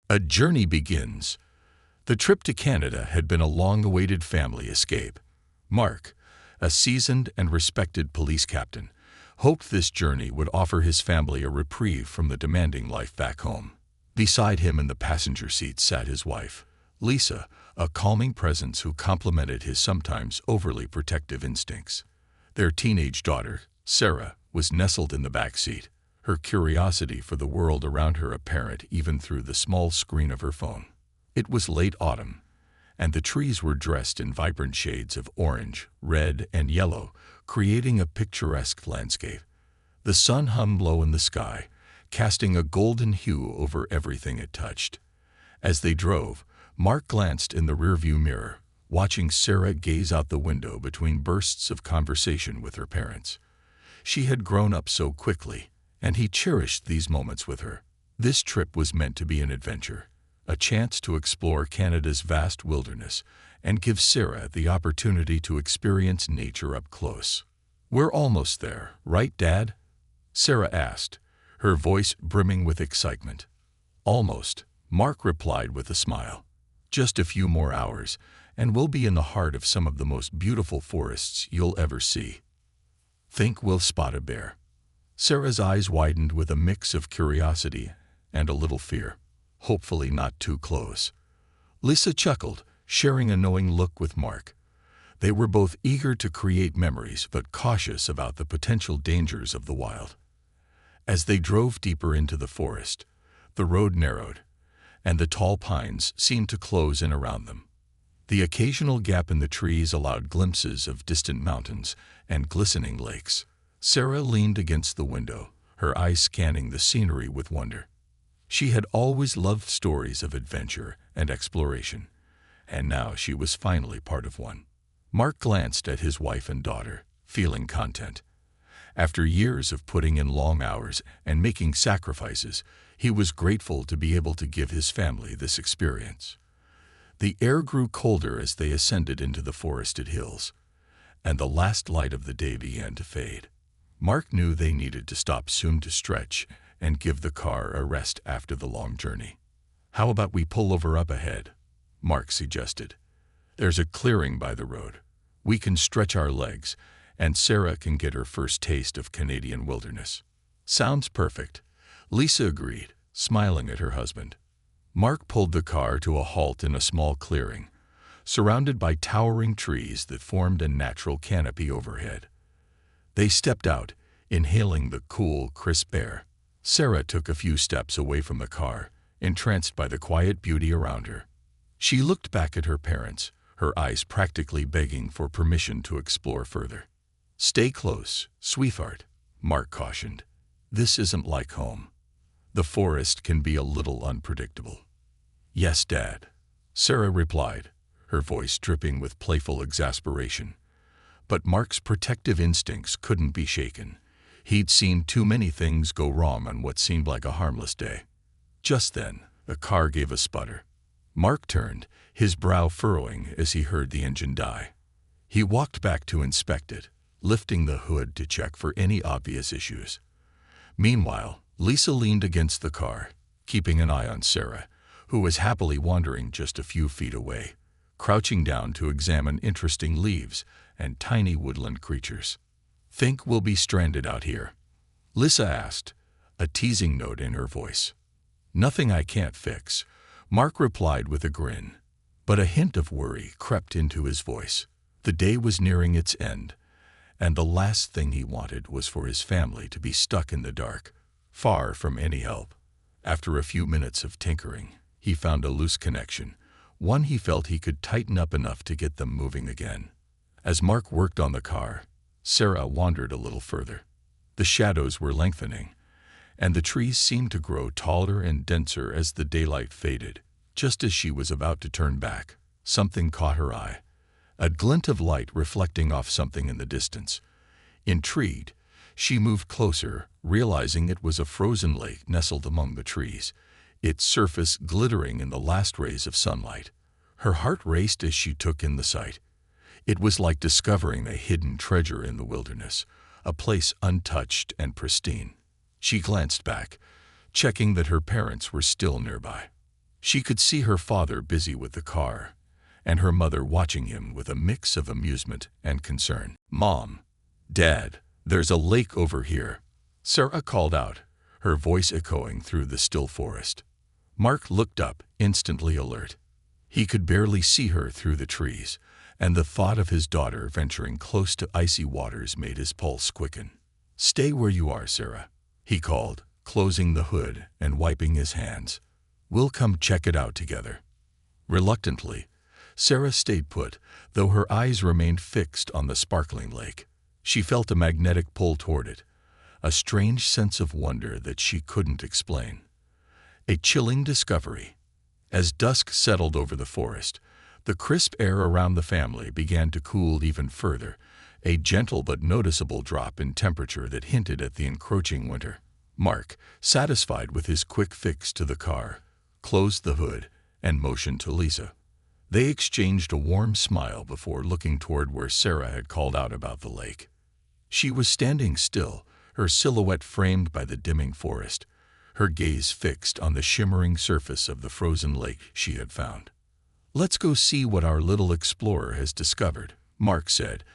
A journey begins. The trip to Canada had been a long-awaited family escape. Mark, a seasoned and respected police captain, hoped this journey would offer his family a reprieve from the demanding life back home. Beside him in the passenger seat sat his wife, Lisa, a calming presence who complemented his sometimes overly protective instincts. Their teenage daughter, Sarah, was nestled in the back seat, her curiosity for the world around her apparent even through the small screen of her phone. It was late autumn, and the trees were dressed in vibrant shades of orange, red, and yellow, creating a picturesque landscape. The sun hung low in the sky, casting a golden hue over everything it touched. As they drove, Mark glanced in the rearview mirror, watching Sarah gaze out the window between bursts of conversation with her parents. She had grown up so quickly, and he cherished these moments with her. This trip was meant to be an adventure, a chance to explore Canada's vast wilderness and give Sarah the opportunity to experience nature up close. "We're almost there, right, Dad?" Sarah asked, her voice brimming with excitement. "Almost," Mark replied with a smile. "Just a few more hours, and we'll be in the heart of some of the most beautiful forests you'll ever see. Think we'll spot a bear?" Sarah's eyes widened with a mix of curiosity and a little fear. "Hopefully not too close." Lisa chuckled, sharing a knowing look with Mark. They were both eager to create memories but cautious about the potential dangers of the wild. As they drove deeper into the forest, the road narrowed, and the tall pines seemed to close in around them. The occasional gap in the trees allowed glimpses of distant mountains and glistening lakes. Sarah leaned against the window, her eyes scanning the scenery with wonder. She had always loved stories of adventure and exploration, and now she was finally part of one. Mark glanced at his wife and daughter, feeling content. After years of putting in long hours and making sacrifices, he was grateful to be able to give his family this experience. The air grew colder as they ascended into the forested hills, and the last light of the day began to fade. Mark knew they needed to stop soon to stretch and give the car a rest after the long journey. "How about we pull over up ahead?" Mark suggested. "There's a clearing by the road. We can stretch our legs, and Sarah can get her first taste of Canadian wilderness." "Sounds perfect," Lisa agreed, smiling at her husband. Mark pulled the car to a halt in a small clearing, surrounded by towering trees that formed a natural canopy overhead. They stepped out, inhaling the cool, crisp air. Sarah took a few steps away from the car, entranced by the quiet beauty around her. She looked back at her parents, her eyes practically begging for permission to explore further. "Stay close, sweetheart," Mark cautioned. "This isn't like home. The forest can be a little unpredictable." "Yes, Dad," Sarah replied, her voice dripping with playful exasperation. But Mark's protective instincts couldn't be shaken. He'd seen too many things go wrong on what seemed like a harmless day. Just then, the car gave a sputter. Mark turned, his brow furrowing as he heard the engine die. He walked back to inspect it, lifting the hood to check for any obvious issues. Meanwhile, Lisa leaned against the car, keeping an eye on Sarah, who was happily wandering just a few feet away, crouching down to examine interesting leaves and tiny woodland creatures. "Think we'll be stranded out here?" Lisa asked, a teasing note in her voice. "Nothing I can't fix," Mark replied with a grin, but a hint of worry crept into his voice. The day was nearing its end, and the last thing he wanted was for his family to be stuck in the dark, far from any help. After a few minutes of tinkering, he found a loose connection, one he felt he could tighten up enough to get them moving again. As Mark worked on the car, Sarah wandered a little further. The shadows were lengthening, and the trees seemed to grow taller and denser as the daylight faded. Just as she was about to turn back, something caught her eye, a glint of light reflecting off something in the distance. Intrigued, she moved closer, realizing it was a frozen lake nestled among the trees, its surface glittering in the last rays of sunlight. Her heart raced as she took in the sight. It was like discovering a hidden treasure in the wilderness, a place untouched and pristine. She glanced back, checking that her parents were still nearby. She could see her father busy with the car, and her mother watching him with a mix of amusement and concern. "Mom, Dad, there's a lake over here," Sarah called out, her voice echoing through the still forest. Mark looked up, instantly alert. He could barely see her through the trees, and the thought of his daughter venturing close to icy waters made his pulse quicken. "Stay where you are, Sarah," he called, closing the hood and wiping his hands. "We'll come check it out together." Reluctantly, Sarah stayed put, though her eyes remained fixed on the sparkling lake. She felt a magnetic pull toward it, a strange sense of wonder that she couldn't explain. A chilling discovery. As dusk settled over the forest, the crisp air around the family began to cool even further, a gentle but noticeable drop in temperature that hinted at the encroaching winter. Mark, satisfied with his quick fix to the car, closed the hood and motioned to Lisa. They exchanged a warm smile before looking toward where Sarah had called out about the lake. She was standing still, her silhouette framed by the dimming forest, her gaze fixed on the shimmering surface of the frozen lake she had found. "Let's go see what our little explorer has discovered," Mark said,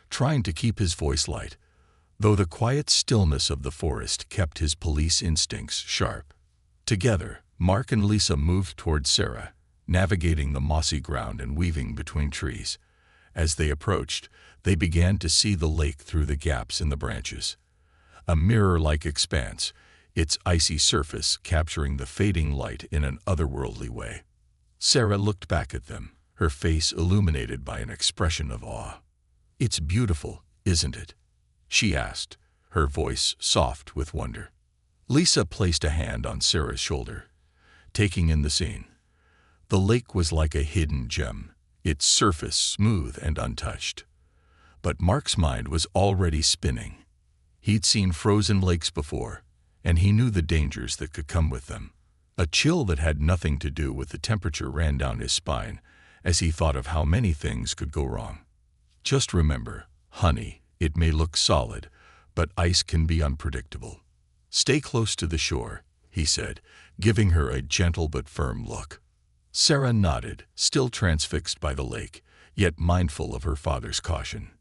trying to keep his voice light, though the quiet stillness of the forest kept his police instincts sharp. Together, Mark and Lisa moved toward Sarah, navigating the mossy ground and weaving between trees. As they approached, they began to see the lake through the gaps in the branches. A mirror-like expanse, its icy surface capturing the fading light in an otherworldly way. Sarah looked back at them, her face illuminated by an expression of awe. "It's beautiful, isn't it?" she asked, her voice soft with wonder. Lisa placed a hand on Sarah's shoulder, taking in the scene. The lake was like a hidden gem, its surface smooth and untouched. But Mark's mind was already spinning. He'd seen frozen lakes before, and he knew the dangers that could come with them. A chill that had nothing to do with the temperature ran down his spine as he thought of how many things could go wrong. "Just remember, honey, it may look solid, but ice can be unpredictable. Stay close to the shore," he said, giving her a gentle but firm look. Sarah nodded, still transfixed by the lake, yet mindful of her father's caution.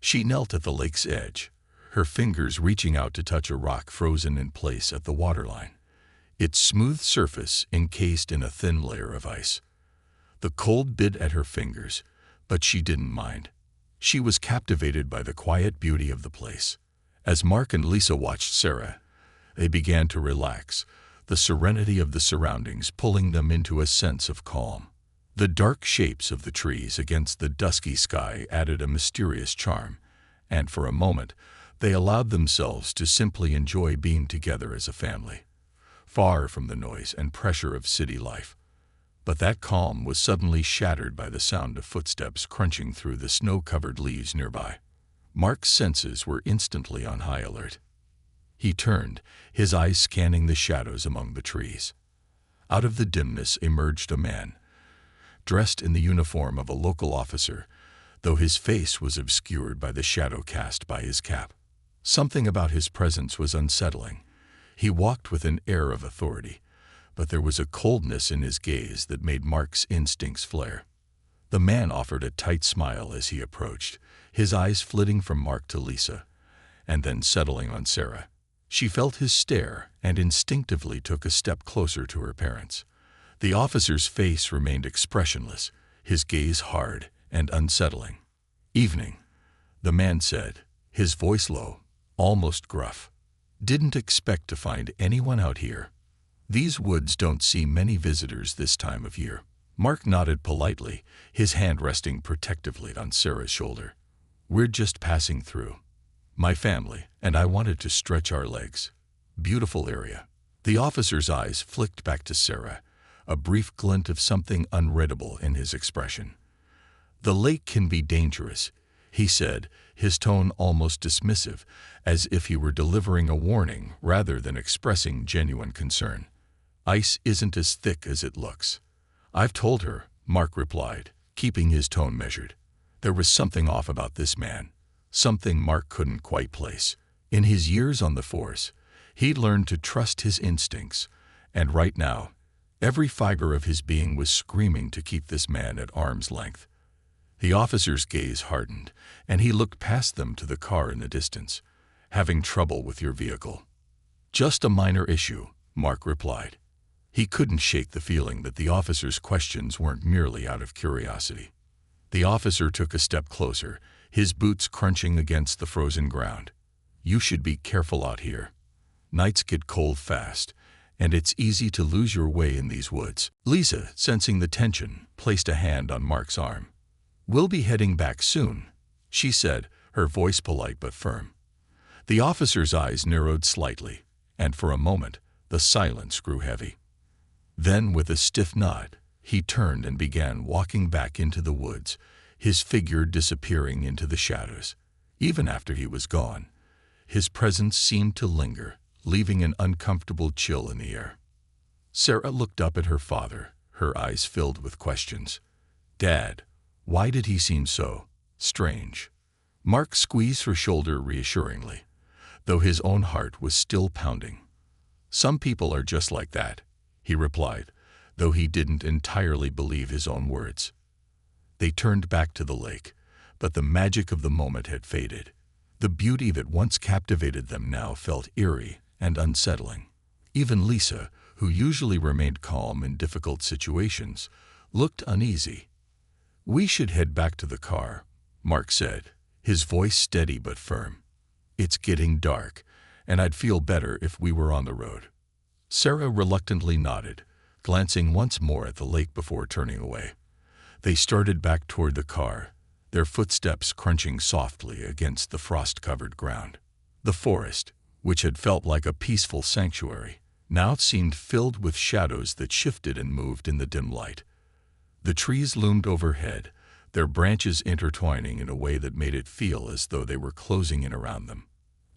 She knelt at the lake's edge, her fingers reaching out to touch a rock frozen in place at the waterline, its smooth surface encased in a thin layer of ice. The cold bit at her fingers, but she didn't mind. She was captivated by the quiet beauty of the place. As Mark and Lisa watched Sarah, they began to relax, the serenity of the surroundings pulling them into a sense of calm. The dark shapes of the trees against the dusky sky added a mysterious charm, and for a moment, they allowed themselves to simply enjoy being together as a family, far from the noise and pressure of city life. But that calm was suddenly shattered by the sound of footsteps crunching through the snow-covered leaves nearby. Mark's senses were instantly on high alert. He turned, his eyes scanning the shadows among the trees. Out of the dimness emerged a man, dressed in the uniform of a local officer, though his face was obscured by the shadow cast by his cap. Something about his presence was unsettling. He walked with an air of authority, but there was a coldness in his gaze that made Mark's instincts flare. The man offered a tight smile as he approached, his eyes flitting from Mark to Lisa, and then settling on Sarah. She felt his stare and instinctively took a step closer to her parents. The officer's face remained expressionless, his gaze hard and unsettling. "Evening," the man said, his voice low, almost gruff. "Didn't expect to find anyone out here. These woods don't see many visitors this time of year." Mark nodded politely, his hand resting protectively on Sarah's shoulder. "We're just passing through. My family and I wanted to stretch our legs. Beautiful area." The officer's eyes flicked back to Sarah, a brief glint of something unreadable in his expression. "The lake can be dangerous," he said, his tone almost dismissive, as if he were delivering a warning rather than expressing genuine concern. "Ice isn't as thick as it looks." "I've told her," Mark replied, keeping his tone measured. There was something off about this man, something Mark couldn't quite place. In his years on the force, he'd learned to trust his instincts, and right now, Every fiber of his being was screaming to keep this man at arm's length. The officer's gaze hardened, and he looked past them to the car in the distance. "Having trouble with your vehicle?" "Just a minor issue," Mark replied. He couldn't shake the feeling that the officer's questions weren't merely out of curiosity. The officer took a step closer, his boots crunching against the frozen ground. "You should be careful out here. Nights get cold fast, and it's easy to lose your way in these woods." Lisa, sensing the tension, placed a hand on Mark's arm. "We'll be heading back soon," she said, her voice polite but firm. The officer's eyes narrowed slightly, and for a moment the silence grew heavy. Then, with a stiff nod, he turned and began walking back into the woods, his figure disappearing into the shadows. Even after he was gone, his presence seemed to linger, leaving an uncomfortable chill in the air. Sarah looked up at her father, her eyes filled with questions. "Dad, why did he seem so strange?" Mark squeezed her shoulder reassuringly, though his own heart was still pounding. "Some people are just like that," he replied, though he didn't entirely believe his own words. They turned back to the lake, but the magic of the moment had faded. The beauty that once captivated them now felt eerie and unsettling. Even Lisa, who usually remained calm in difficult situations, looked uneasy. "We should head back to the car," Mark said, his voice steady but firm. "It's getting dark, and I'd feel better if we were on the road." Sarah reluctantly nodded, glancing once more at the lake before turning away. They started back toward the car, their footsteps crunching softly against the frost-covered ground. The forest, which had felt like a peaceful sanctuary, now seemed filled with shadows that shifted and moved in the dim light. The trees loomed overhead, their branches intertwining in a way that made it feel as though they were closing in around them.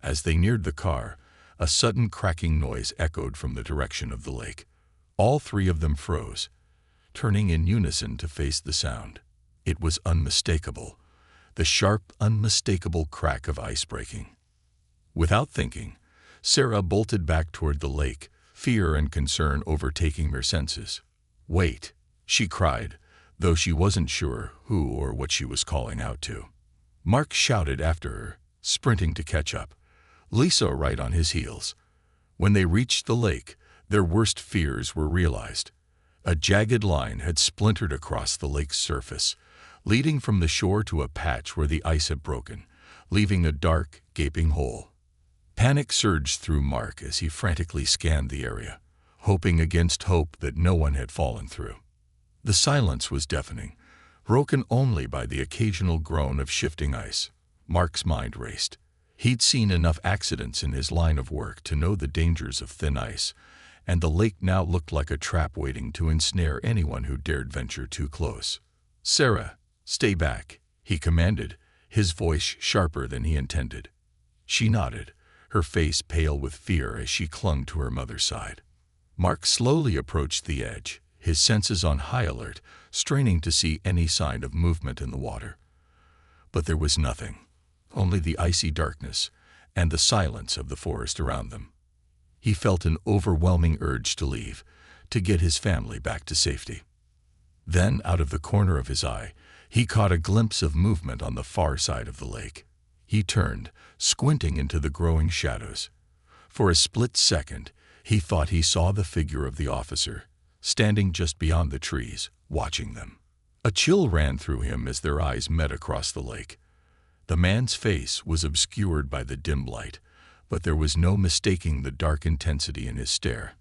As they neared the car, a sudden cracking noise echoed from the direction of the lake. All three of them froze, turning in unison to face the sound. It was unmistakable, the sharp, unmistakable crack of ice breaking. Without thinking, Sarah bolted back toward the lake, fear and concern overtaking her senses. "Wait," she cried, though she wasn't sure who or what she was calling out to. Mark shouted after her, sprinting to catch up, Lisa right on his heels. When they reached the lake, their worst fears were realized. A jagged line had splintered across the lake's surface, leading from the shore to a patch where the ice had broken, leaving a dark, gaping hole. Panic surged through Mark as he frantically scanned the area, hoping against hope that no one had fallen through. The silence was deafening, broken only by the occasional groan of shifting ice. Mark's mind raced. He'd seen enough accidents in his line of work to know the dangers of thin ice, and the lake now looked like a trap waiting to ensnare anyone who dared venture too close. "Sarah, stay back," he commanded, his voice sharper than he intended. She nodded, her face pale with fear as she clung to her mother's side. Mark slowly approached the edge, his senses on high alert, straining to see any sign of movement in the water. But there was nothing, only the icy darkness and the silence of the forest around them. He felt an overwhelming urge to leave, to get his family back to safety. Then, out of the corner of his eye, he caught a glimpse of movement on the far side of the lake. He turned, squinting into the growing shadows. For a split second, he thought he saw the figure of the officer, standing just beyond the trees, watching them. A chill ran through him as their eyes met across the lake. The man's face was obscured by the dim light, but there was no mistaking the dark intensity in his stare.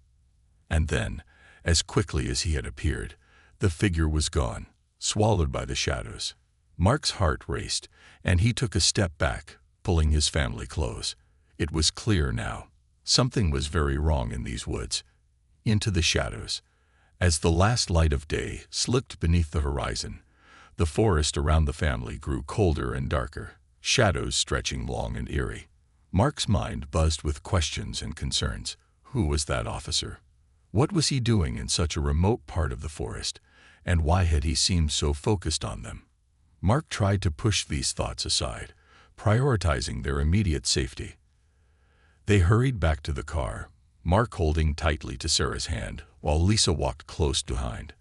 And then, as quickly as he had appeared, the figure was gone, swallowed by the shadows. Mark's heart raced, and he took a step back, pulling his family close. It was clear now. Something was very wrong in these woods. Into the shadows. As the last light of day slipped beneath the horizon, the forest around the family grew colder and darker, shadows stretching long and eerie. Mark's mind buzzed with questions and concerns. Who was that officer? What was he doing in such a remote part of the forest, and why had he seemed so focused on them? Mark tried to push these thoughts aside, prioritizing their immediate safety. They hurried back to the car, Mark holding tightly to Sarah's hand, while Lisa walked close behind.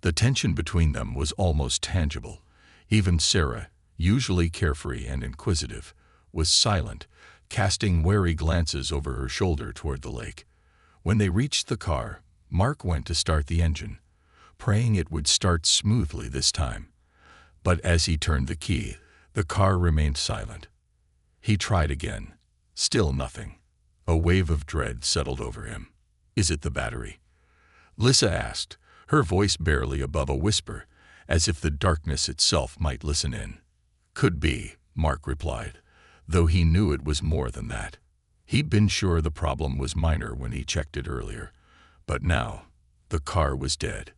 The tension between them was almost tangible. Even Sarah, usually carefree and inquisitive, was silent, casting wary glances over her shoulder toward the lake. When they reached the car, Mark went to start the engine, praying it would start smoothly this time. But as he turned the key, the car remained silent. He tried again. Still nothing. A wave of dread settled over him. "Is it the battery?" Lisa asked, her voice barely above a whisper, as if the darkness itself might listen in. "Could be," Mark replied, though he knew it was more than that. He'd been sure the problem was minor when he checked it earlier, but now the car was dead.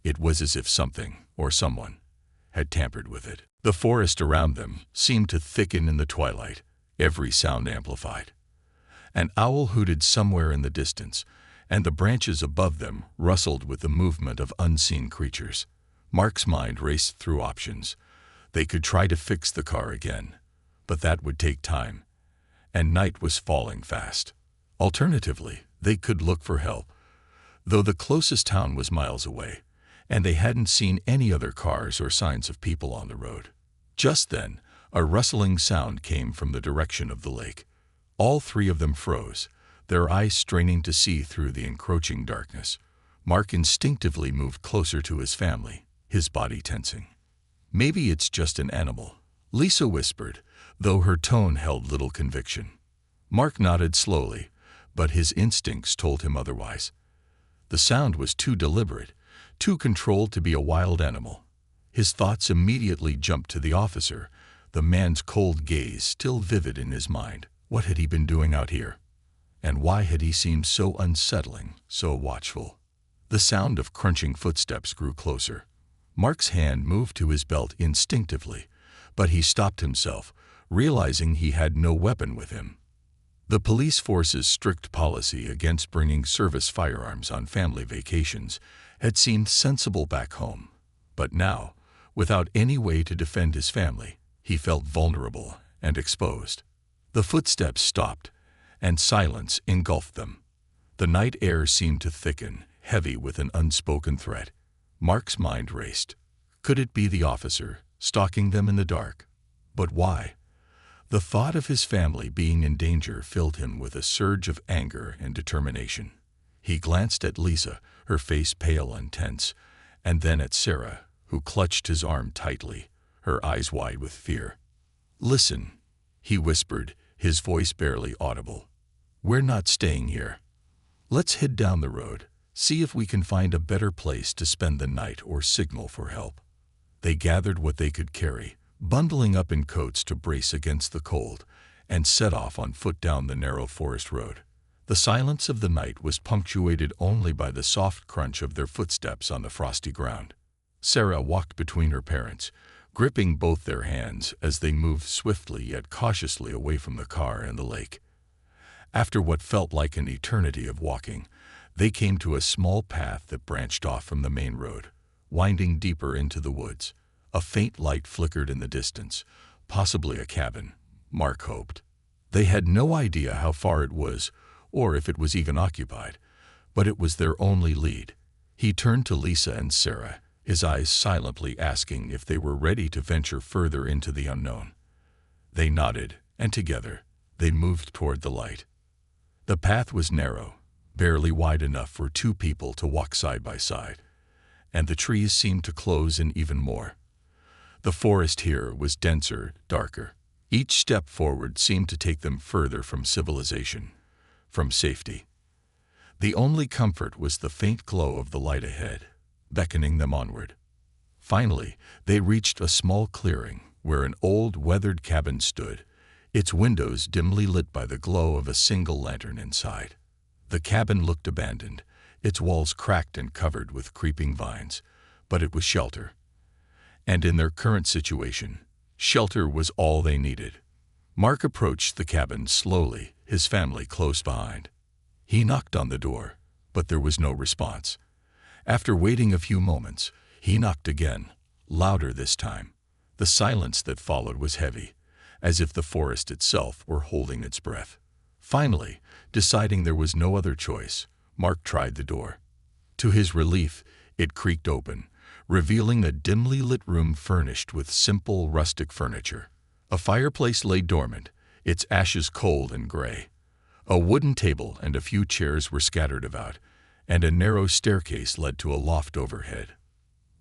It was as if something, or someone, had tampered with it. The forest around them seemed to thicken in the twilight, every sound amplified. An owl hooted somewhere in the distance, and the branches above them rustled with the movement of unseen creatures. Mark's mind raced through options. They could try to fix the car again, but that would take time, and night was falling fast. Alternatively, they could look for help, though the closest town was miles away, and they hadn't seen any other cars or signs of people on the road. Just then, a rustling sound came from the direction of the lake. All three of them froze, their eyes straining to see through the encroaching darkness. Mark instinctively moved closer to his family, his body tensing. "Maybe it's just an animal," Lisa whispered, though her tone held little conviction. Mark nodded slowly, but his instincts told him otherwise. The sound was too deliberate, too controlled to be a wild animal. His thoughts immediately jumped to the officer, the man's cold gaze still vivid in his mind. What had he been doing out here? And why had he seemed so unsettling, so watchful? The sound of crunching footsteps grew closer. Mark's hand moved to his belt instinctively, but he stopped himself, realizing he had no weapon with him. The police force's strict policy against bringing service firearms on family vacations had seemed sensible back home. But now, without any way to defend his family, he felt vulnerable and exposed. The footsteps stopped, and silence engulfed them. The night air seemed to thicken, heavy with an unspoken threat. Mark's mind raced. Could it be the officer, stalking them in the dark? But why? The thought of his family being in danger filled him with a surge of anger and determination. He glanced at Lisa, her face pale and tense, and then at Sarah, who clutched his arm tightly, her eyes wide with fear. "Listen," he whispered, his voice barely audible. "We're not staying here. Let's head down the road, see if we can find a better place to spend the night or signal for help." They gathered what they could carry, bundling up in coats to brace against the cold, and set off on foot down the narrow forest road. The silence of the night was punctuated only by the soft crunch of their footsteps on the frosty ground. Sarah walked between her parents, gripping both their hands as they moved swiftly yet cautiously away from the car and the lake. After what felt like an eternity of walking, they came to a small path that branched off from the main road, winding deeper into the woods. A faint light flickered in the distance, possibly a cabin, Mark hoped. They had no idea how far it was, or if it was even occupied, but it was their only lead. He turned to Lisa and Sarah, his eyes silently asking if they were ready to venture further into the unknown. They nodded, and together, they moved toward the light. The path was narrow, barely wide enough for two people to walk side by side, and the trees seemed to close in even more. The forest here was denser, darker. Each step forward seemed to take them further from civilization, from safety. The only comfort was the faint glow of the light ahead, beckoning them onward. Finally, they reached a small clearing where an old, weathered cabin stood, its windows dimly lit by the glow of a single lantern inside. The cabin looked abandoned, its walls cracked and covered with creeping vines, but it was shelter. And in their current situation, shelter was all they needed. Mark approached the cabin slowly, his family close behind. He knocked on the door, but there was no response. After waiting a few moments, he knocked again, louder this time. The silence that followed was heavy, as if the forest itself were holding its breath. Finally, Deciding there was no other choice, Mark tried the door. To his relief, it creaked open, revealing a dimly lit room furnished with simple, rustic furniture. A fireplace lay dormant, its ashes cold and gray. A wooden table and a few chairs were scattered about, and a narrow staircase led to a loft overhead.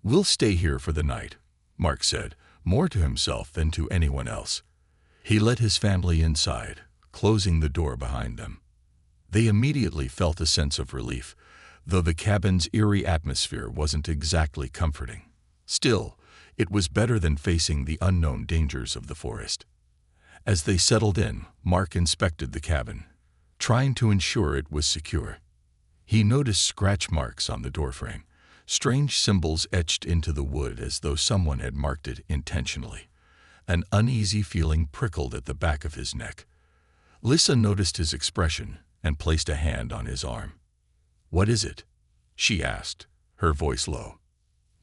"We'll stay here for the night," Mark said, more to himself than to anyone else. He led his family inside, closing the door behind them. They immediately felt a sense of relief, though the cabin's eerie atmosphere wasn't exactly comforting. Still, it was better than facing the unknown dangers of the forest. As they settled in, Mark inspected the cabin, trying to ensure it was secure. He noticed scratch marks on the doorframe, strange symbols etched into the wood as though someone had marked it intentionally. An uneasy feeling prickled at the back of his neck. Lisa noticed his expression and placed a hand on his arm. "What is it?" she asked, her voice low.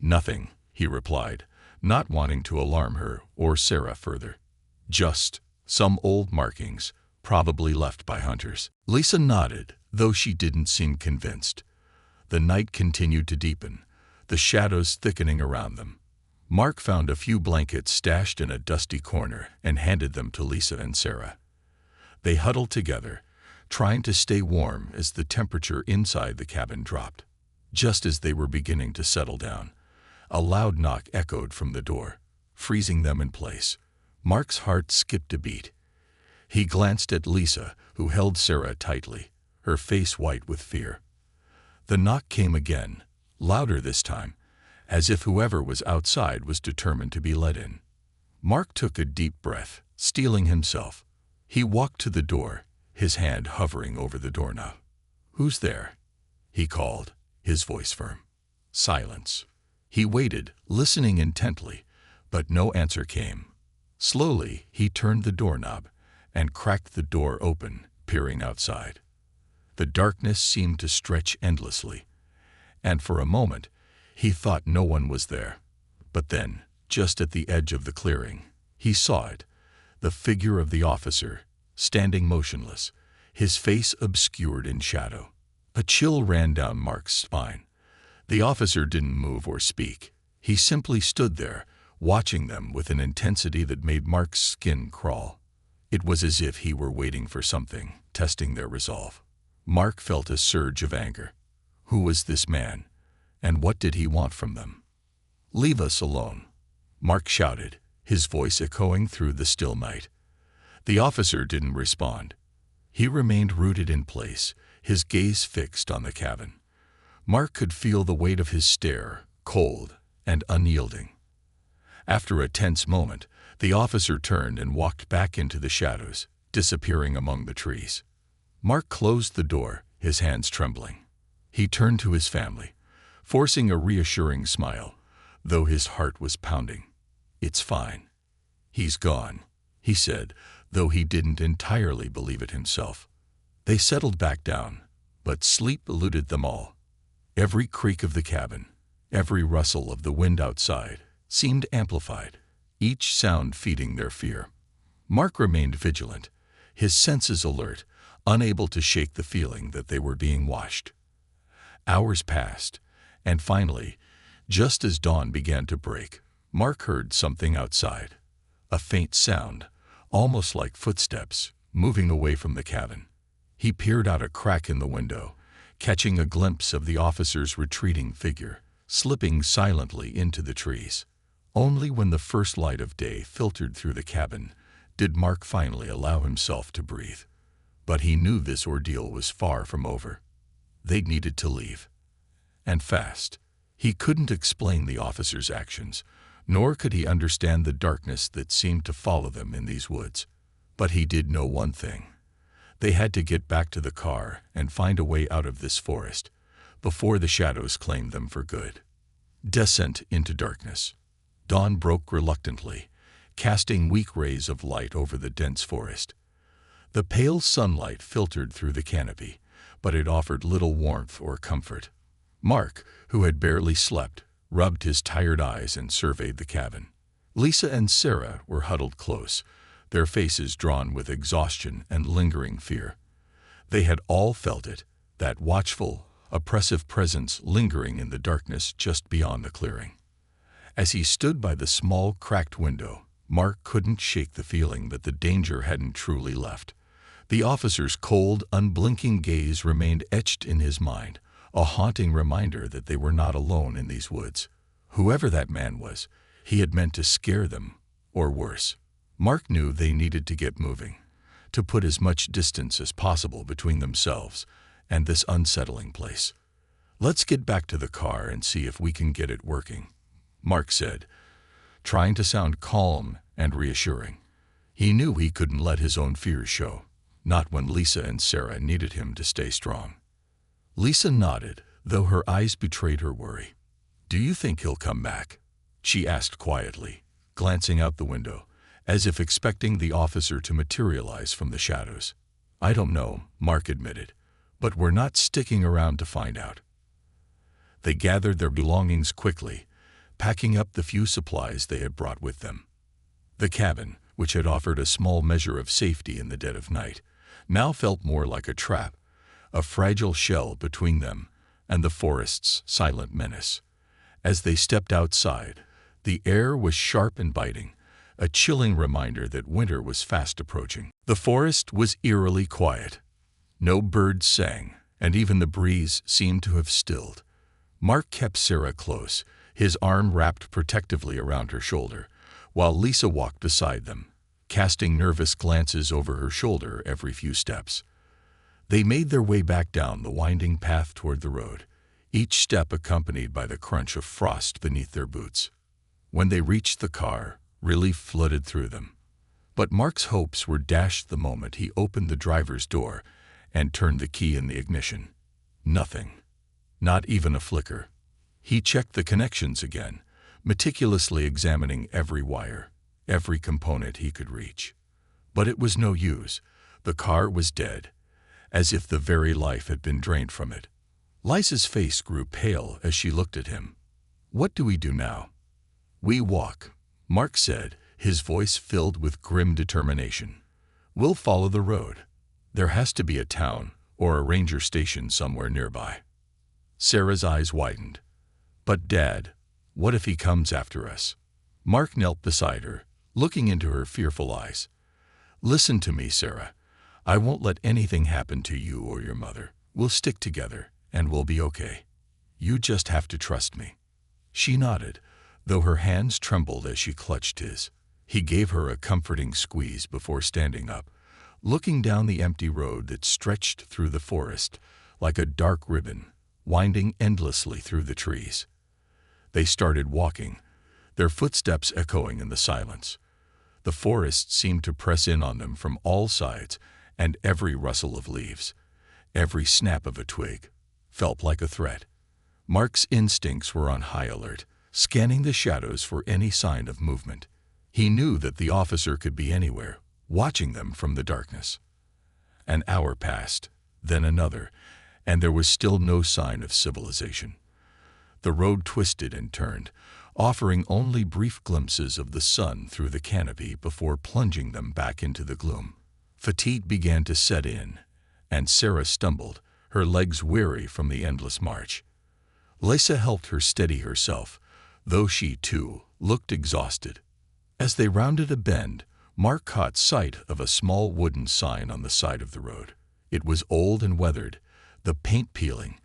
"Nothing," he replied, not wanting to alarm her or Sarah further. "Just some old markings, probably left by hunters." Lisa nodded, though she didn't seem convinced. The night continued to deepen, the shadows thickening around them. Mark found a few blankets stashed in a dusty corner and handed them to Lisa and Sarah. They huddled together, trying to stay warm as the temperature inside the cabin dropped. Just as they were beginning to settle down, a loud knock echoed from the door, freezing them in place. Mark's heart skipped a beat. He glanced at Lisa, who held Sarah tightly, her face white with fear. The knock came again, louder this time, as if whoever was outside was determined to be let in. Mark took a deep breath, steeling himself. He walked to the door, his hand hovering over the doorknob. "Who's there?" he called, his voice firm. Silence. He waited, listening intently, but no answer came. Slowly, he turned the doorknob and cracked the door open, peering outside. The darkness seemed to stretch endlessly, and for a moment, he thought no one was there. But then, just at the edge of the clearing, he saw it, the figure of the officer, standing motionless, his face obscured in shadow. A chill ran down Mark's spine. The officer didn't move or speak. He simply stood there, watching them with an intensity that made Mark's skin crawl. It was as if he were waiting for something, testing their resolve. Mark felt a surge of anger. Who was this man, and what did he want from them? "Leave us alone," Mark shouted, his voice echoing through the still night. The officer didn't respond. He remained rooted in place, his gaze fixed on the cabin. Mark could feel the weight of his stare, cold and unyielding. After a tense moment, the officer turned and walked back into the shadows, disappearing among the trees. Mark closed the door, his hands trembling. He turned to his family, forcing a reassuring smile, though his heart was pounding. "It's fine. He's gone," he said, though he didn't entirely believe it himself. They settled back down, but sleep eluded them all. Every creak of the cabin, every rustle of the wind outside, seemed amplified, each sound feeding their fear. Mark remained vigilant, his senses alert, unable to shake the feeling that they were being watched. Hours passed, and finally, just as dawn began to break, Mark heard something outside. A faint sound, almost like footsteps, moving away from the cabin. He peered out a crack in the window, catching a glimpse of the officer's retreating figure, slipping silently into the trees. Only when the first light of day filtered through the cabin did Mark finally allow himself to breathe. But he knew this ordeal was far from over. They needed to leave. And fast. He couldn't explain the officer's actions, nor could he understand the darkness that seemed to follow them in these woods. But he did know one thing. They had to get back to the car and find a way out of this forest before the shadows claimed them for good. Descent into darkness. Dawn broke reluctantly, casting weak rays of light over the dense forest. The pale sunlight filtered through the canopy, but it offered little warmth or comfort. Mark, who had barely slept, rubbed his tired eyes and surveyed the cabin. Lisa and Sarah were huddled close, their faces drawn with exhaustion and lingering fear. They had all felt it, that watchful, oppressive presence lingering in the darkness just beyond the clearing. As he stood by the small, cracked window, Mark couldn't shake the feeling that the danger hadn't truly left. The officer's cold, unblinking gaze remained etched in his mind, a haunting reminder that they were not alone in these woods. Whoever that man was, he had meant to scare them, or worse. Mark knew they needed to get moving, to put as much distance as possible between themselves and this unsettling place. "Let's get back to the car and see if we can get it working," Mark said, trying to sound calm and reassuring. He knew he couldn't let his own fears show, not when Lisa and Sarah needed him to stay strong. Lisa nodded, though her eyes betrayed her worry. "Do you think he'll come back?" she asked quietly, glancing out the window, as if expecting the officer to materialize from the shadows. "I don't know," Mark admitted, "but we're not sticking around to find out." They gathered their belongings quickly, packing up the few supplies they had brought with them. The cabin, which had offered a small measure of safety in the dead of night, now felt more like a trap, a fragile shell between them and the forest's silent menace. As they stepped outside, the air was sharp and biting, a chilling reminder that winter was fast approaching. The forest was eerily quiet. No birds sang, and even the breeze seemed to have stilled. Mark kept Sarah close, his arm wrapped protectively around her shoulder, while Lisa walked beside them, casting nervous glances over her shoulder every few steps. They made their way back down the winding path toward the road, each step accompanied by the crunch of frost beneath their boots. When they reached the car, relief flooded through them. But Mark's hopes were dashed the moment he opened the driver's door and turned the key in the ignition. Nothing. Not even a flicker. He checked the connections again, meticulously examining every wire, every component he could reach. But it was no use. The car was dead, as if the very life had been drained from it. Lisa's face grew pale as she looked at him. "What do we do now?" "We walk," Mark said, his voice filled with grim determination. "We'll follow the road. There has to be a town or a ranger station somewhere nearby." Sarah's eyes widened. "But Dad, what if he comes after us?" Mark knelt beside her, looking into her fearful eyes. "Listen to me, Sarah. I won't let anything happen to you or your mother. We'll stick together, and we'll be okay. You just have to trust me." She nodded, though her hands trembled as she clutched his. He gave her a comforting squeeze before standing up, looking down the empty road that stretched through the forest like a dark ribbon, winding endlessly through the trees. They started walking, their footsteps echoing in the silence. The forest seemed to press in on them from all sides, and every rustle of leaves, every snap of a twig, felt like a threat. Mark's instincts were on high alert, scanning the shadows for any sign of movement. He knew that the officer could be anywhere, watching them from the darkness. An hour passed, then another, and there was still no sign of civilization. The road twisted and turned, offering only brief glimpses of the sun through the canopy before plunging them back into the gloom. Fatigue began to set in, and Sarah stumbled, her legs weary from the endless march. Lisa helped her steady herself, though she, too, looked exhausted. As they rounded a bend, Mark caught sight of a small wooden sign on the side of the road. It was old and weathered, the paint peeling,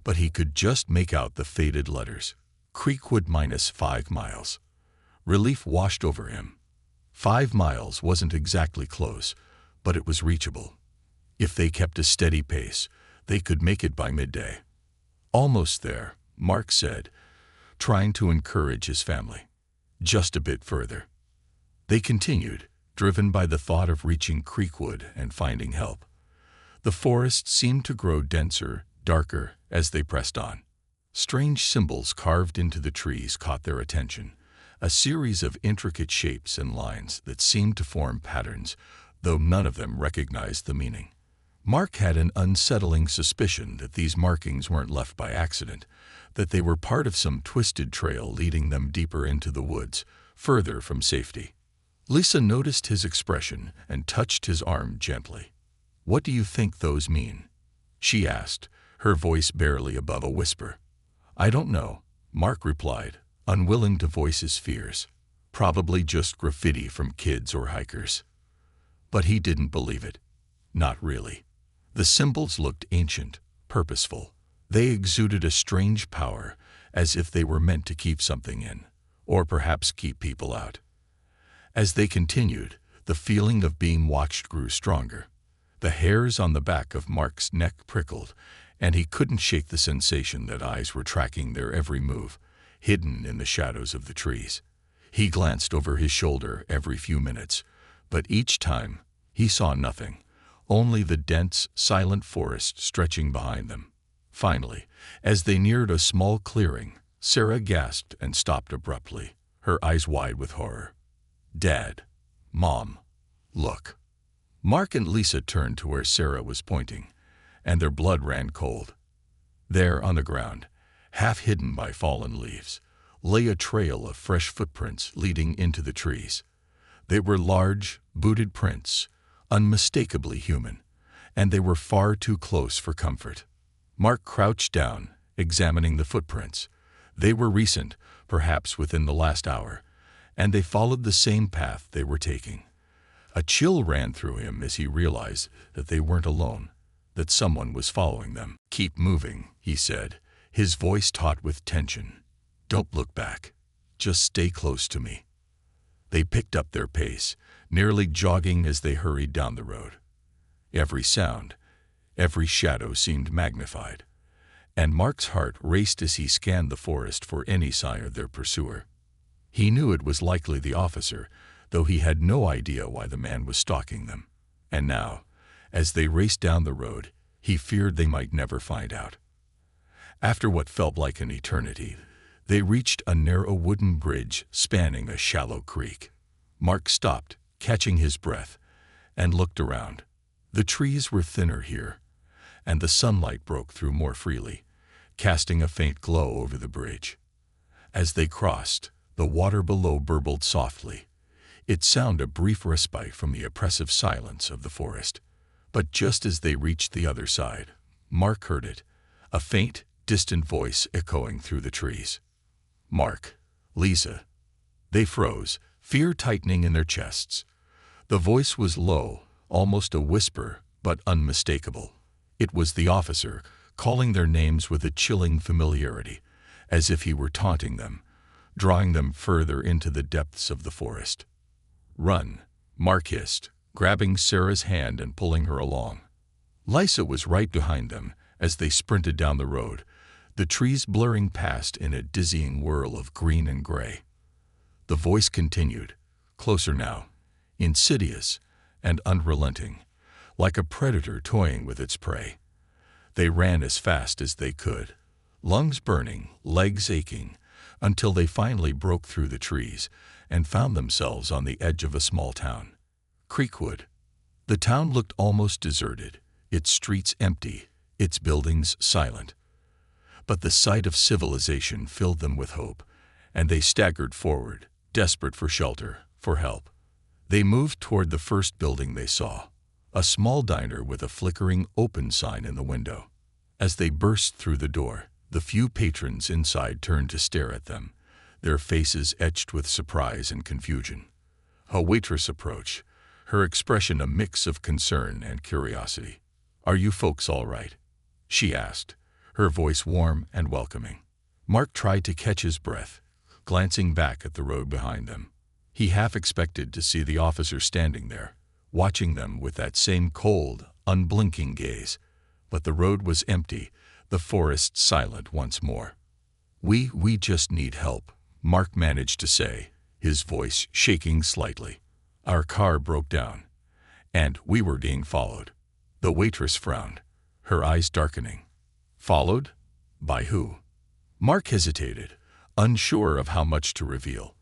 but he could just make out the faded letters. Creekwood -5 miles. Relief washed over him. 5 miles wasn't exactly close, but it was reachable. If they kept a steady pace, they could make it by midday. "Almost there," Mark said, trying to encourage his family. "Just a bit further." They continued, driven by the thought of reaching Creekwood and finding help. The forest seemed to grow denser, darker, as they pressed on. Strange symbols carved into the trees caught their attention, a series of intricate shapes and lines that seemed to form patterns, though none of them recognized the meaning. Mark had an unsettling suspicion that these markings weren't left by accident, that they were part of some twisted trail leading them deeper into the woods, further from safety. Lisa noticed his expression and touched his arm gently. "What do you think those mean?" she asked, her voice barely above a whisper. "I don't know," Mark replied, unwilling to voice his fears. "Probably just graffiti from kids or hikers." But he didn't believe it. Not really. The symbols looked ancient, purposeful. They exuded a strange power, as if they were meant to keep something in, or perhaps keep people out. As they continued, the feeling of being watched grew stronger. The hairs on the back of Mark's neck prickled, and he couldn't shake the sensation that eyes were tracking their every move, hidden in the shadows of the trees. He glanced over his shoulder every few minutes, but each time he saw nothing, only the dense, silent forest stretching behind them. Finally, as they neared a small clearing, Sarah gasped and stopped abruptly, her eyes wide with horror. "Dad, Mom, look." Mark and Lisa turned to where Sarah was pointing, and their blood ran cold. There on the ground, half hidden by fallen leaves, lay a trail of fresh footprints leading into the trees. They were large, booted prints, unmistakably human, and they were far too close for comfort. Mark crouched down, examining the footprints. They were recent, perhaps within the last hour, and they followed the same path they were taking. A chill ran through him as he realized that they weren't alone, that someone was following them. "Keep moving," he said, his voice taut with tension. "Don't look back. Just stay close to me." They picked up their pace, nearly jogging as they hurried down the road. Every sound, every shadow seemed magnified, and Mark's heart raced as he scanned the forest for any sign of their pursuer. He knew it was likely the officer, though he had no idea why the man was stalking them. And now, as they raced down the road, he feared they might never find out. After what felt like an eternity, they reached a narrow wooden bridge spanning a shallow creek. Mark stopped, catching his breath, and looked around. The trees were thinner here, and the sunlight broke through more freely, casting a faint glow over the bridge. As they crossed, the water below burbled softly, its sound a brief respite from the oppressive silence of the forest. But just as they reached the other side, Mark heard it, a faint, distant voice echoing through the trees. "Mark, Lisa." They froze, fear tightening in their chests. The voice was low, almost a whisper, but unmistakable. It was the officer, calling their names with a chilling familiarity, as if he were taunting them, drawing them further into the depths of the forest. "Run," Mark hissed, grabbing Sarah's hand and pulling her along. Lisa was right behind them as they sprinted down the road, the trees blurring past in a dizzying whirl of green and gray. The voice continued, closer now, insidious and unrelenting, like a predator toying with its prey. They ran as fast as they could, lungs burning, legs aching, until they finally broke through the trees and found themselves on the edge of a small town. Creekwood. The town looked almost deserted, its streets empty, its buildings silent. But the sight of civilization filled them with hope, and they staggered forward, desperate for shelter, for help. They moved toward the first building they saw, a small diner with a flickering open sign in the window. As they burst through the door, the few patrons inside turned to stare at them, their faces etched with surprise and confusion. A waitress approached, her expression a mix of concern and curiosity. "Are you folks all right?" she asked, her voice warm and welcoming. Mark tried to catch his breath, glancing back at the road behind them. He half expected to see the officer standing there, watching them with that same cold, unblinking gaze. But the road was empty, the forest silent once more. We just need help," Mark managed to say, his voice shaking slightly. "Our car broke down, and we were being followed." The waitress frowned, her eyes darkening. "Followed? By who?" Mark hesitated, unsure of how much to reveal.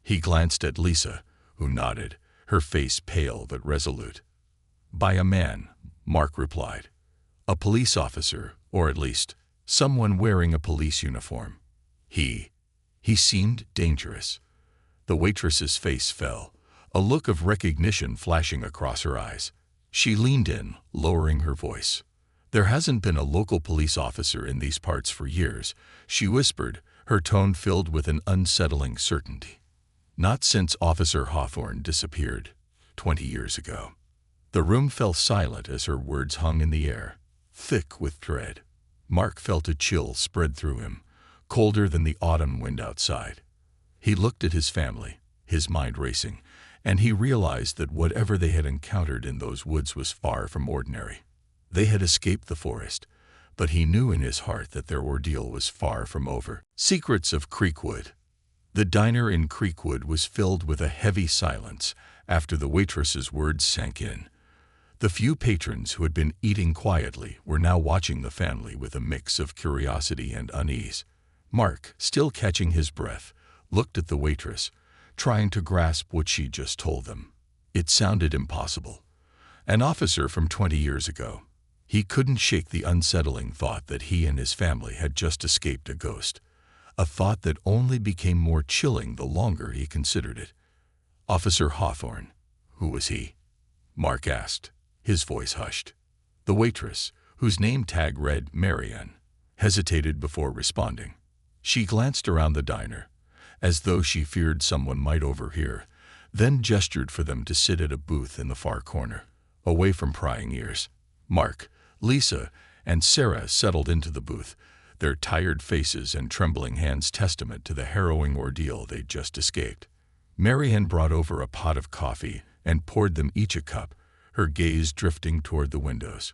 He glanced at Lisa, who nodded, her face pale but resolute. "By a man," Mark replied. "A police officer, or at least someone wearing a police uniform. He seemed dangerous." The waitress's face fell, a look of recognition flashing across her eyes. She leaned in, lowering her voice. "There hasn't been a local police officer in these parts for years," she whispered, her tone filled with an unsettling certainty. "Not since Officer Hawthorne disappeared 20 years ago." The room fell silent as her words hung in the air, thick with dread. Mark felt a chill spread through him, colder than the autumn wind outside. He looked at his family, his mind racing, and he realized that whatever they had encountered in those woods was far from ordinary. They had escaped the forest, but he knew in his heart that their ordeal was far from over. Secrets of Creekwood. The diner in Creekwood was filled with a heavy silence after the waitress's words sank in. The few patrons who had been eating quietly were now watching the family with a mix of curiosity and unease. Mark, still catching his breath, looked at the waitress, trying to grasp what she just told them. It sounded impossible. An officer from 20 years ago. He couldn't shake the unsettling thought that he and his family had just escaped a ghost, a thought that only became more chilling the longer he considered it. Officer Hawthorne. Who was he? Mark asked, his voice hushed. The waitress, whose name tag read Marianne, hesitated before responding. She glanced around the diner, as though she feared someone might overhear, then gestured for them to sit at a booth in the far corner, away from prying ears. Mark, Lisa, and Sarah settled into the booth, their tired faces and trembling hands testament to the harrowing ordeal they'd just escaped. Marianne brought over a pot of coffee and poured them each a cup, her gaze drifting toward the windows.